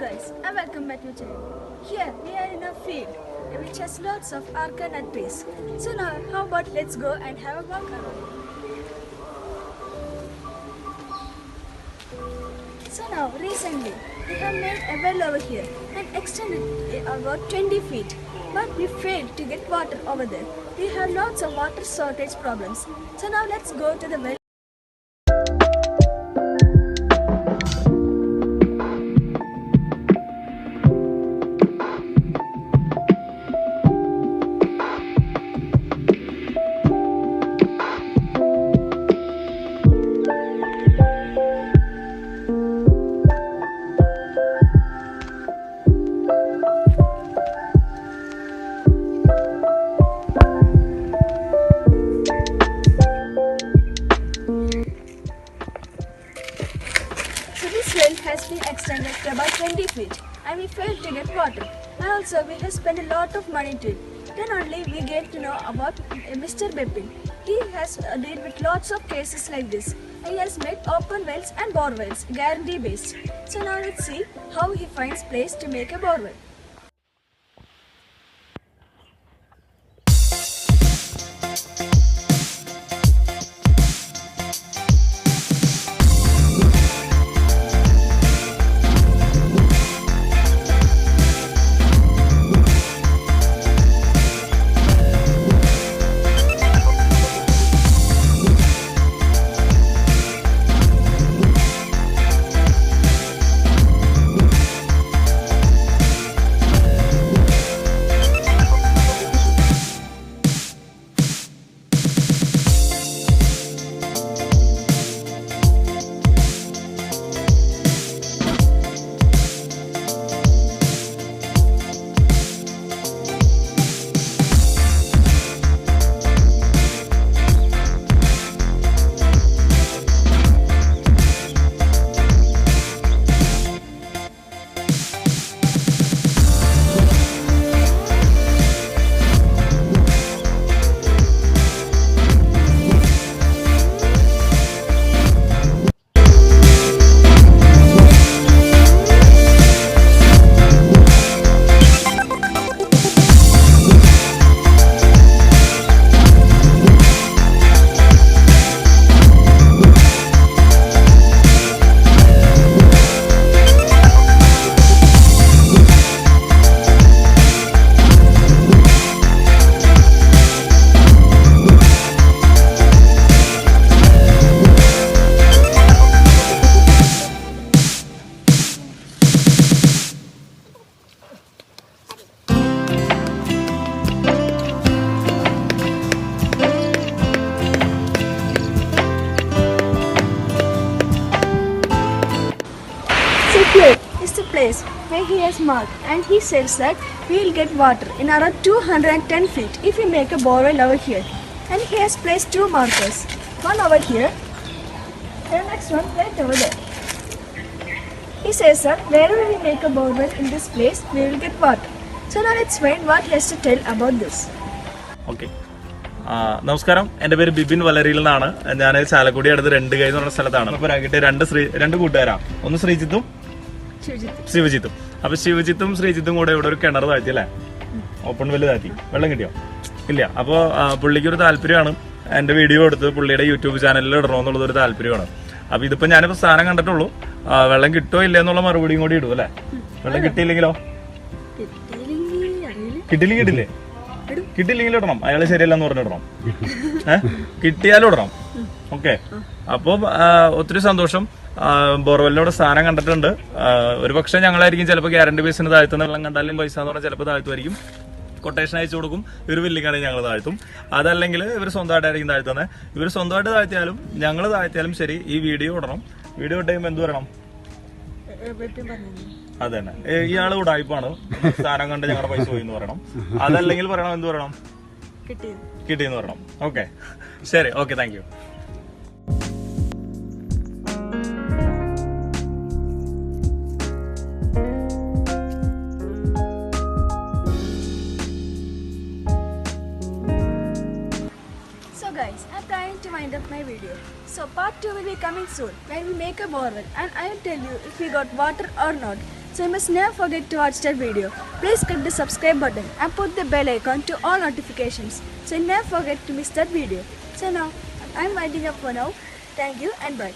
guys, and welcome back to channel. Here we are in a field which has lots of coconut trees. So now how about let's go and have a walk around. So now recently we have made a well over here and extended it about 20 feet. But we failed to get water over there. We have lots of water shortage problems. So now let's go to the well. So this well has been extended to about 20 feet and we failed to get water. And also we have spent a lot of money to it. Then only we get to know about Mr. Bipin. He has dealt with lots of cases like this. He has made open wells and bore wells, guarantee based. So now let's see how he finds place to make a bore well. So here is the place where he has marked and he says that we will get water in around 210 feet if we make a borewell over here. And he has placed two markers, one over here and the next one right over there. He says that wherever we make a borewell in this place, we will get water. So now let's find what he has to tell about this. Okay. നമസ്കാരം, എൻ്റെ പേര് ബിബിൻ വലരിയിൽ നിന്നാണ്. ഞാൻ ചാലക്കുടി അടുത്ത് രണ്ട് കൈ എന്ന് പറഞ്ഞ സ്ഥലത്താണ്. അപ്പോൾ രണ്ട് കൂട്ടുകാരാണ്. ഒന്ന് ശ്രീജിത്തും ശിവജിത്തും. അപ്പൊ ശിവജിത്തും ശ്രീജിത്തും കൂടെ ഇവിടെ ഒരു കിണർ താഴ്ത്തി അല്ലേ, ഓപ്പൺ വെല്ല് താഴ്ത്തി. വെള്ളം കിട്ടിയോ? ഇല്ല. അപ്പോൾ പുള്ളിക്ക് ഒരു താല്പര്യമാണ് എൻ്റെ വീഡിയോ എടുത്ത് പുള്ളിയുടെ യൂട്യൂബ് ചാനലിൽ ഇടണമെന്നുള്ളത് ഒരു താല്പര്യമാണ്. അപ്പൊ ഇതിപ്പോ ഞാനിപ്പോ സ്ഥാനം കണ്ടിട്ടുള്ളൂ. വെള്ളം കിട്ടോ ഇല്ല എന്നുള്ള മറുപടിയും കൂടി ഇടും അല്ലേ. വെള്ളം കിട്ടിയില്ലെങ്കിലോ? കിട്ടില്ലേ? കിട്ടിയില്ലെങ്കിൽ ഇടണം. അയാള് ശരിയല്ലെന്ന് പറഞ്ഞിടണം. കിട്ടിയാലും ഇടണം. ഓക്കെ. അപ്പൊ ഒത്തിരി സന്തോഷം. ബോർവെല്ലിനോട് സ്ഥാനം കണ്ടിട്ടുണ്ട്. ഒരു പക്ഷെ ഞങ്ങളായിരിക്കും ചിലപ്പോൾ ഗ്യാരണ്ടി ബേസിന് താഴ്ത്തുന്ന വെള്ളം കണ്ടാലും പൈസ എന്ന് പറഞ്ഞാൽ ചിലപ്പോൾ താഴ്ത്തുമായിരിക്കും. കൊട്ടേഷൻ അയച്ചു കൊടുക്കും. ഇവർ വില്ലിങ്ങാണെങ്കിൽ ഞങ്ങൾ താഴ്ത്തും. അതല്ലെങ്കിൽ ഇവർ സ്വന്തമായിട്ടായിരിക്കും താഴ്ത്തുന്നത്. ഇവർ സ്വന്തമായിട്ട് താഴ്ത്തിയാലും ഞങ്ങൾ താഴ്ത്തിയാലും ശരി, ഈ വീഡിയോ ഇടണം. വീഡിയോ ഇട്ട് കഴിയുമ്പോൾ എന്ത് പറയണം? അത് തന്നെ, ഇയാള് ഉടായ്പാണ്, സ്ഥാനം കണ്ട് ഞങ്ങളുടെ പൈസ പോയി എന്ന് പറയണം. അതല്ലെങ്കിൽ പറയണം, എന്ത് പറയണം? കിട്ടിയെന്ന് പറയണം. ഓക്കെ, ശരി. Okay, thank you. to wind up my video. So part 2 will be coming soon when we make a borewell and I will tell you if we got water or not. So you must never forget to watch that video. Please click the subscribe button and put the bell icon to all notifications. So you never forget to miss that video. So now, I'm winding up for now. Thank you and bye.